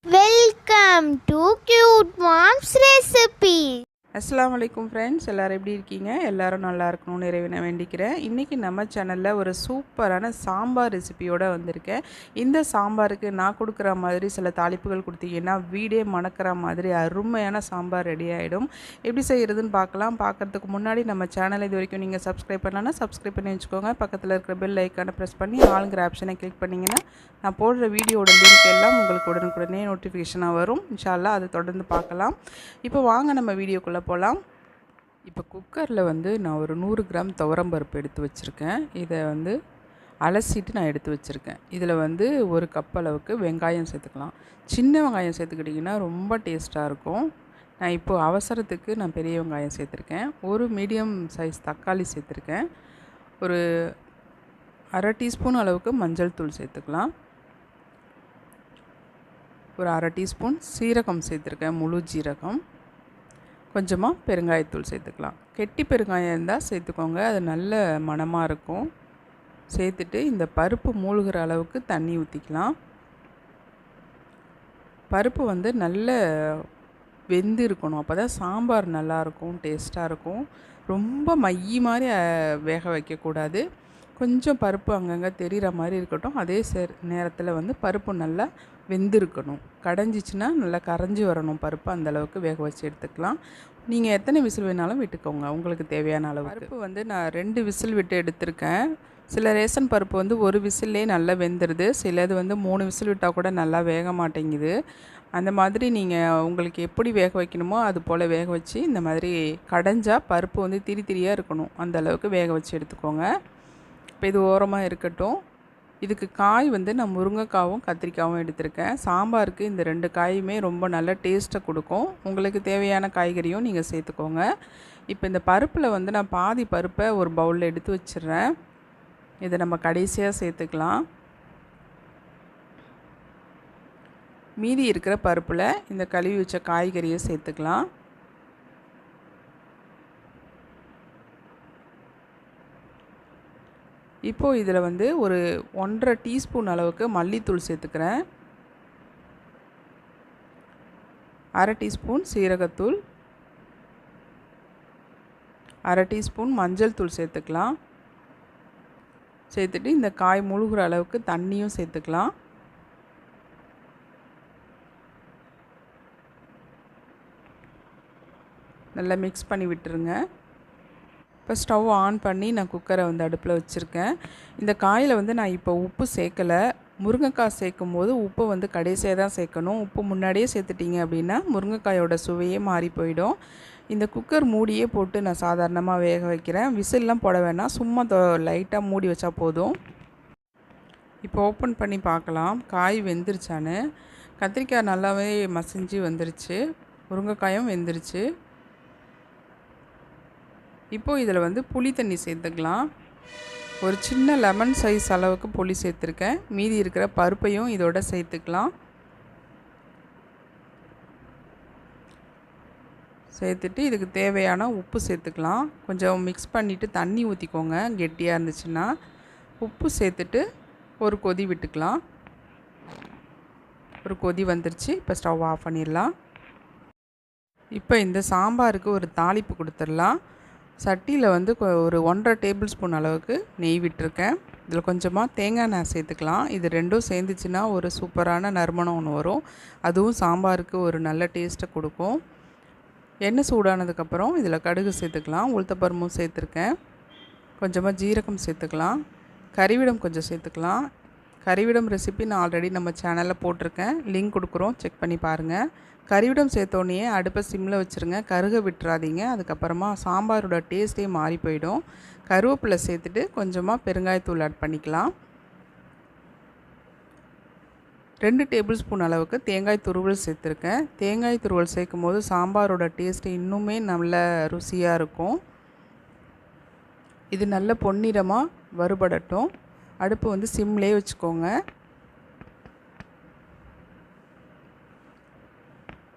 Welcome to Cute Mom's Recipe. அஸ்ஸலாமு அலைக்கும் friends, எல்லோரும் எப்படி இருக்கீங்க? எல்லோரும் நல்லா இருக்கணும்னு இறைவனை வேண்டிக்கிறேன். இன்றைக்கி நம்ம சேனலில் ஒரு சூப்பரான சாம்பார் ரெசிபியோடு வந்திருக்கேன். இந்த சாம்பாருக்கு நான் கொடுக்குற மாதிரி சில தாளிப்புகள் கொடுத்தீங்கன்னா வீடே மணக்கிற மாதிரி அருமையான சாம்பார் ரெடி ஆகிடும். எப்படி செய்கிறதுன்னு பார்க்கலாம். பார்க்குறதுக்கு முன்னாடி நம்ம சேனலை இது வரைக்கும் நீங்கள் சப்ஸ்கிரைப் பண்ணலன்னா சப்ஸ்கிரைப் பண்ணி வச்சுக்கோங்க. பக்கத்தில் இருக்கிற பெல் ஐக்கானை ப்ரெஸ் பண்ணி ஆளுங்கிற ஆப்ஷனை கிளிக் பண்ணிங்கன்னா நான் போடுற வீடியோட லிங்க் எல்லாம் உங்களுக்கு உடனுக்குடனே நோட்டிஃபிகேஷனாக வரும். இன்ஷா அல்லாஹ் அதை தொடர்ந்து பார்க்கலாம். இப்போ வாங்க நம்ம வீடியோக்குள்ளே போகலாம். இப்போ குக்கரில் நான் ஒரு 100 கிராம் துவரம்பருப்பு எடுத்து வச்சுருக்கேன். இதை அலசிட்டு நான் எடுத்து வச்சுருக்கேன். இதில் ஒரு கப் அளவுக்கு வெங்காயம் சேர்த்துக்கலாம். சின்ன வெங்காயம் சேர்த்துக்கிட்டிங்கன்னா ரொம்ப டேஸ்ட்டாக இருக்கும். நான் இப்போது அவசரத்துக்கு நான் பெரிய வெங்காயம் சேர்த்துருக்கேன். ஒரு மீடியம் சைஸ் தக்காளி சேர்த்துருக்கேன். ஒரு அரை டீஸ்பூன் அளவுக்கு மஞ்சள் தூள் சேர்த்துக்கலாம். ஒரு அரை டீஸ்பூன் சீரகம் சேர்த்துருக்கேன், முழு ஜீரகம். கொஞ்சமாக பெருங்காயத்தூள் சேர்த்துக்கலாம். கெட்டி பெருங்காயம் இருந்தால் சேர்த்துக்கோங்க, அது நல்ல மணமாக இருக்கும். சேர்த்துட்டு இந்த பருப்பு மூழ்கிற அளவுக்கு தண்ணி ஊற்றிக்கலாம். பருப்பு நல்ல வெந்து இருக்கணும், அப்போ தான் சாம்பார் நல்லாயிருக்கும், டேஸ்ட்டாக இருக்கும். ரொம்ப மைய மாதிரி வேக வைக்கக்கூடாது. கொஞ்சம் பருப்பு அங்கங்கே தெரிகிற மாதிரி இருக்கட்டும். அதே நேரத்தில் பருப்பு நல்லா வெந்திருக்கணும். கடைஞ்சிச்சின்னா நல்லா கரைஞ்சி வரணும் பருப்பு, அந்தளவுக்கு வேக வச்சு எடுத்துக்கலாம். நீங்கள் எத்தனை விசில் வேணாலும் விட்டுக்கோங்க, உங்களுக்கு தேவையான அளவு. பருப்பு நான் 2 விசில் விட்டு எடுத்திருக்கேன். சில ரேஷன் பருப்பு ஒரு விசில்லே நல்லா வெந்துடுது. சிலது 3 விசில் விட்டால் கூட நல்லா வேக மாட்டேங்குது. அந்த மாதிரி நீங்கள் உங்களுக்கு எப்படி வேக வைக்கணுமோ அது போல் வேக வச்சு இந்த மாதிரி கடைஞ்சால் பருப்பு திரி திரியாக இருக்கணும், அந்த அளவுக்கு வேக வச்சு எடுத்துக்கோங்க. இப்போ இது ஓரமாக இருக்கட்டும். இதுக்கு காய் நான் முருங்கைக்காவும் கத்திரிக்காயும் எடுத்திருக்கேன். சாம்பாருக்கு இந்த 2 காயுமே ரொம்ப நல்ல டேஸ்ட்டை கொடுக்கும். உங்களுக்கு தேவையான காய்கறியும் நீங்கள் சேர்த்துக்கோங்க. இப்போ இந்த பருப்பில் நான் பாதி பருப்பை ஒரு பவுலில் எடுத்து வச்சிடுறேன். இதை நம்ம கடைசியாக சேர்த்துக்கலாம். மீதி இருக்கிற பருப்பில் இந்த கழுவி வச்ச காய்கறியை சேர்த்துக்கலாம். இப்போது இதில் ஒரு 1.5 டீஸ்பூன் அளவுக்கு மல்லித்தூள் சேர்த்துக்கிறேன். அரை டீஸ்பூன் சீரகத்தூள், அரை டீஸ்பூன் மஞ்சள் தூள் சேர்த்துக்கலாம். சேர்த்துட்டு இந்த காய் முழுகிற அளவுக்கு தண்ணியும் சேர்த்துக்கலாம். நல்லா மிக்ஸ் பண்ணி விட்டுருங்க. இப்போ ஸ்டவ் ஆன் பண்ணி நான் குக்கரை அடுப்பில் வச்சுருக்கேன். இந்த காயில் நான் இப்போ உப்பு சேர்க்கலை. முருங்கைக்காய் சேர்க்கும் போது உப்பு கடைசியாக தான் சேர்க்கணும். உப்பு முன்னாடியே சேர்த்துட்டிங்க அப்படின்னா முருங்கைக்காயோட சுவையே மாறி போயிடும். இந்த குக்கர் மூடியே போட்டு நான் சாதாரணமாக வேக வைக்கிறேன். விசில்லாம் போட வேணாம், சும்மா லைட்டாக மூடி வச்சா போதும். இப்போ ஓப்பன் பண்ணி பார்க்கலாம் காய் வெந்துருச்சான்னு. கத்திரிக்காய் நல்லாவே மசிஞ்சு வந்துருச்சு, முருங்கைக்காயும் வெந்துருச்சு. இப்போது இதில் புளி தண்ணி சேர்த்துக்கலாம். ஒரு சின்ன லெமன் சைஸ் அளவுக்கு புளி சேர்த்துருக்கேன். மீதி இருக்கிற பருப்பையும் இதோட சேர்த்துக்கலாம். சேர்த்துட்டு இதுக்கு தேவையான உப்பு சேர்த்துக்கலாம். கொஞ்சம் மிக்ஸ் பண்ணிவிட்டு தண்ணி ஊற்றிக்கோங்க, கெட்டியாக இருந்துச்சுன்னா. உப்பு சேர்த்துட்டு ஒரு கொதி விட்டுக்கலாம். ஒரு கொதி வந்துருச்சு. இப்போ ஸ்டவ் ஆஃப் பண்ணிடலாம். இப்போ இந்த சாம்பாருக்கு ஒரு தாளிப்பு கொடுத்துடலாம். சட்டியில் ஒரு 1.5 டேபிள் ஸ்பூன் அளவுக்கு நெய் விட்டுருக்கேன். இதில் கொஞ்சமாக தேங்காய் எண்ணெய் சேர்த்துக்கலாம். இது ரெண்டும் சேர்ந்துச்சுன்னா ஒரு சூப்பரான நறுமணம் ஒன்று வரும். அதுவும் சாம்பாருக்கு ஒரு நல்ல டேஸ்ட்டை கொடுக்கும். எண்ணெய் சூடானதுக்கப்புறம் இதில் கடுகு சேர்த்துக்கலாம். உளுத்தப்பருப்பும் சேர்த்துருக்கேன். கொஞ்சமாக ஜீரகம் சேர்த்துக்கலாம். கறிவிடம் கொஞ்சம் சேர்த்துக்கலாம். கறிவிடம் ரெசிபி நான் ஆல்ரெடி நம்ம சேனலில் போட்டிருக்கேன், லிங்க் கொடுக்குறோம், செக் பண்ணி பாருங்கள். கறிவிடம் சேர்த்தோன்னே அடுப்பை சிம்மில் வச்சுருங்க, கருக விட்டுறாதீங்க. அதுக்கப்புறமா சாம்பாரோட டேஸ்ட்டே மாறி போயிடும். கருவேப்பிலை சேர்த்துட்டு கொஞ்சமாக பெருங்காயத்தூள் ஆட் பண்ணிக்கலாம். 2 டேபிள் ஸ்பூன் அளவுக்கு தேங்காய் துருவல் சேர்த்துருக்கேன். தேங்காய் துருவல் சேர்க்கும் போது சாம்பாரோட டேஸ்ட்டு இன்னுமே நல்ல ருசியாக இருக்கும். இது நல்ல பொன்னிறமாக வறுபடட்டும். அடுப்பு சிம்லேயே வச்சுக்கோங்க.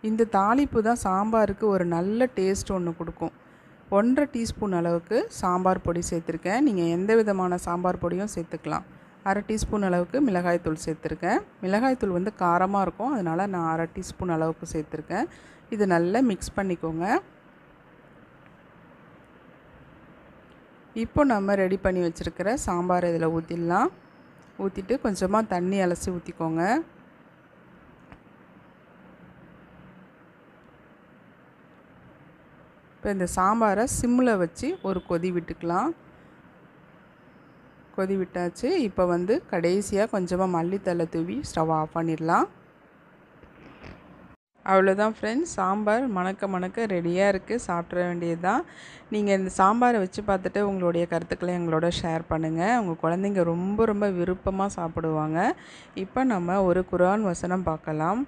இந்த தாளிப்பு தான் சாம்பாருக்கு ஒரு நல்ல டேஸ்ட் ஒன்று கொடுக்கும். 1.5 டீஸ்பூன் அளவுக்கு சாம்பார் பொடி சேர்த்துருக்கேன். நீங்கள் எந்த விதமான சாம்பார் பொடியும் சேர்த்துக்கலாம். 1/2 டீஸ்பூன் அளவுக்கு மிளகாய்த்தூள் சேர்த்துருக்கேன். மிளகாய்த்தூள் வந்து காரமாக இருக்கும், அதனால் நான் 1/2 டீஸ்பூன் அளவுக்கு சேர்த்துருக்கேன். இது நல்லா மிக்ஸ் பண்ணிக்கோங்க. இப்போ நம்ம ரெடி பண்ணி வச்சுருக்கிற சாம்பார் இதில் ஊற்றிடலாம். ஊற்றிட்டு கொஞ்சமாக தண்ணி அலசி ஊற்றிக்கோங்க. இப்போ இந்த சாம்பாரை சிம்மில் வச்சு ஒரு கொதி விட்டுக்கலாம். கொதி விட்டாச்சு. இப்போ வந்து கடைசியாக கொஞ்சமாக மல்லித்தழை தூவி ஸ்டவ் ஆஃப் பண்ணிடலாம். அவ்வளோதான் ஃப்ரெண்ட்ஸ், சாம்பார் மணக்க மணக்க ரெடியாக இருக்குது. சாப்பிட்ற வேண்டியது தான். நீங்கள் இந்த சாம்பாரை வச்சு பார்த்துட்டு உங்களுடைய கருத்துக்களை எங்களோட ஷேர் பண்ணுங்கள். உங்கள் குழந்தைங்க ரொம்ப ரொம்ப விருப்பமாக சாப்பிடுவாங்க. இப்போ நம்ம ஒரு குர்ஆன் வசனம் பார்க்கலாம்.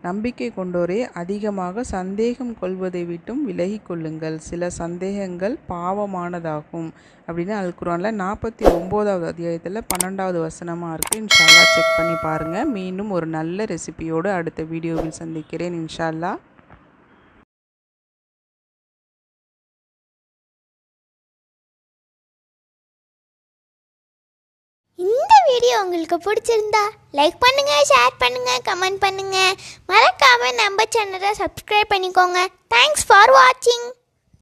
நம்பிக்கை கொண்டோரே, அதிகமாக சந்தேகம் கொள்வதை விட்டும் விலகி கொள்ளுங்கள். சில சந்தேகங்கள் பாவமானதாகும் அப்படின்னு அல் குர்ஆனில் 49வது அத்தியாயத்தில் 12வது வசனமாக இருக்குது. இன்ஷா அல்லாஹ் செக் பண்ணி பாருங்கள். மீண்டும் ஒரு நல்ல ரெசிபியோடு அடுத்த வீடியோவில் சந்திக்கிறேன் இன்ஷா அல்லாஹ். இந்த வீடியோ உங்களுக்கு பிடிச்சிருந்தா லைக் பண்ணுங்க, ஷேர் பண்ணுங்க, கமெண்ட் பண்ணுங்க. மறக்காம நம்ம சேனலை சப்ஸ்கிரைப் பண்ணிக்கோங்க. தேங்க்ஸ் ஃபார் வாட்சிங்.